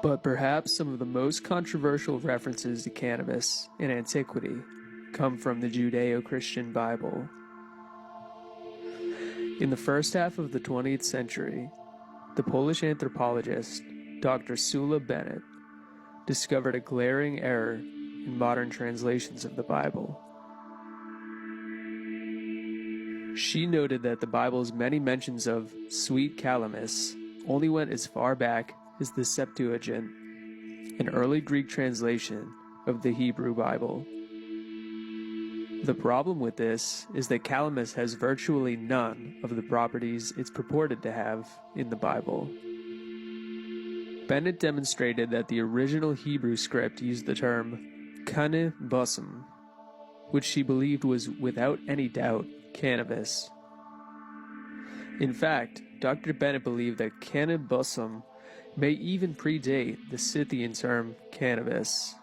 But perhaps some of the most controversial references to cannabis in antiquity come from the Judeo-Christian Bible. In the first half of the 20th century, the Polish anthropologist Dr. Sula Bennett discovered a glaring error in modern translations of the Bible. She noted that the Bible's many mentions of sweet calamus only went as far back as the Septuagint, an early Greek translation of the Hebrew Bible. The problem with this is that calamus has virtually none of the properties it's purported to have in the Bible. Bennett demonstrated that the original Hebrew script used the term kane bosom, which she believed was without any doubt cannabis. In fact, Dr. Bennett believed that kane bosom may even predate the Scythian term cannabis.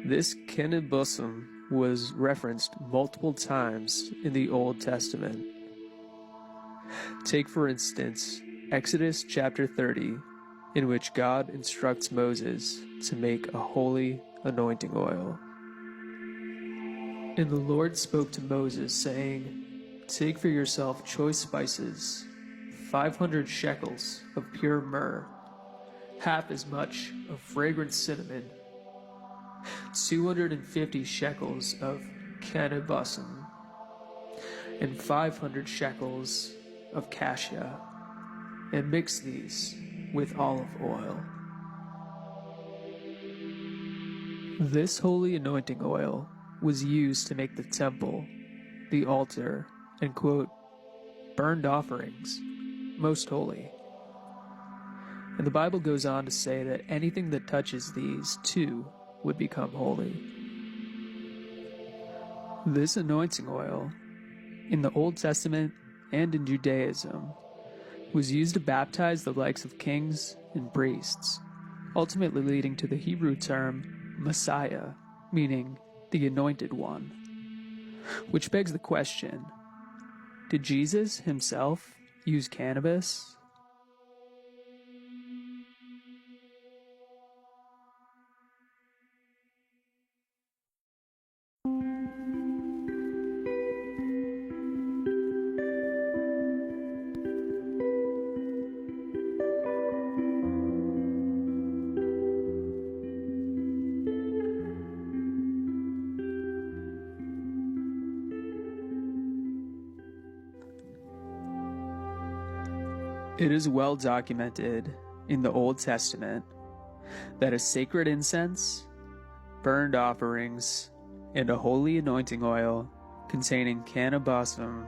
This kane bosom was referenced multiple times in the Old Testament. Take, for instance, Exodus chapter 30, in which God instructs Moses to make a holy anointing oil. And the Lord spoke to Moses, saying, "Take for yourself choice spices, 500 shekels of pure myrrh, half as much of fragrant cinnamon, 250 shekels of kane bosom, and 500 shekels of cassia, and mix these with olive oil." This holy anointing oil was used to make the temple, the altar, and, quote, burned offerings most holy. And the Bible goes on to say that anything that touches these, too, would become holy. This anointing oil, in the Old Testament and in Judaism, was used to baptize the likes of kings and priests, ultimately leading to the Hebrew term Messiah, meaning the Anointed One. Which begs the question, did Jesus himself use cannabis? It is well documented in the Old Testament that a sacred incense, burned offerings, and a holy anointing oil containing kane bosom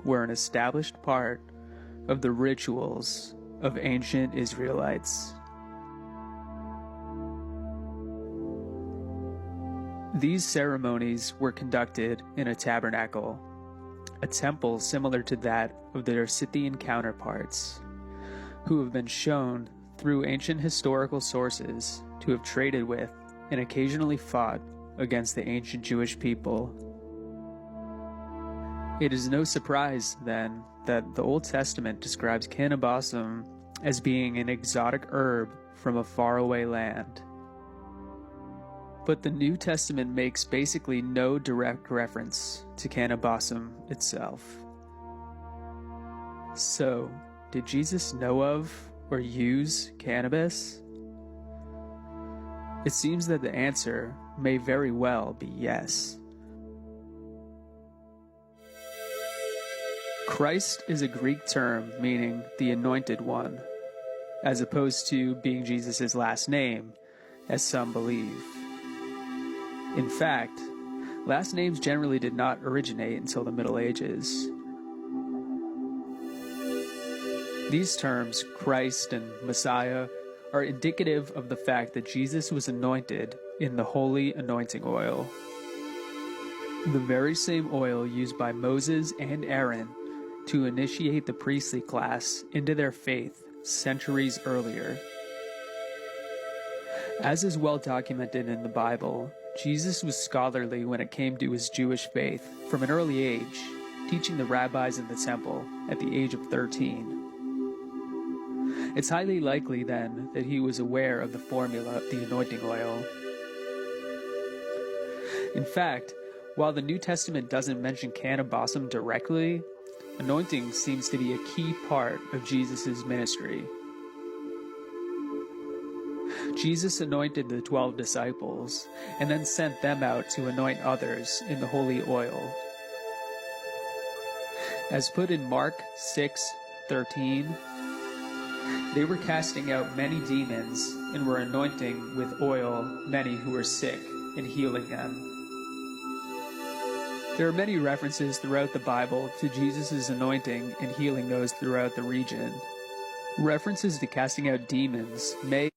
were an established part of the rituals of ancient Israelites. These ceremonies were conducted in a tabernacle, a temple similar to that of their Scythian counterparts, who have been shown through ancient historical sources to have traded with and occasionally fought against the ancient Jewish people. It is no surprise, then, that the Old Testament describes kane bosom as being an exotic herb from a faraway land. But the New Testament makes basically no direct reference to kane bosom itself. So, did Jesus know of or use cannabis? It seems that the answer may very well be yes. Christ is a Greek term meaning the Anointed One, as opposed to being Jesus' last name, as some believe. In fact, last names generally did not originate until the Middle Ages. These terms, Christ and Messiah, are indicative of the fact that Jesus was anointed in the holy anointing oil. The very same oil used by Moses and Aaron to initiate the priestly class into their faith centuries earlier. As is well documented in the Bible, Jesus was scholarly when it came to his Jewish faith from an early age, teaching the rabbis in the temple at the age of 13. It's highly likely, then, that he was aware of the formula of the anointing oil. In fact, while the New Testament doesn't mention cannabosum directly, anointing seems to be a key part of Jesus' ministry. Jesus anointed the 12 disciples and then sent them out to anoint others in the holy oil. As put in Mark 6:13, they were casting out many demons and were anointing with oil many who were sick and healing them. There are many references throughout the Bible to Jesus' anointing and healing those throughout the region. References to casting out demons may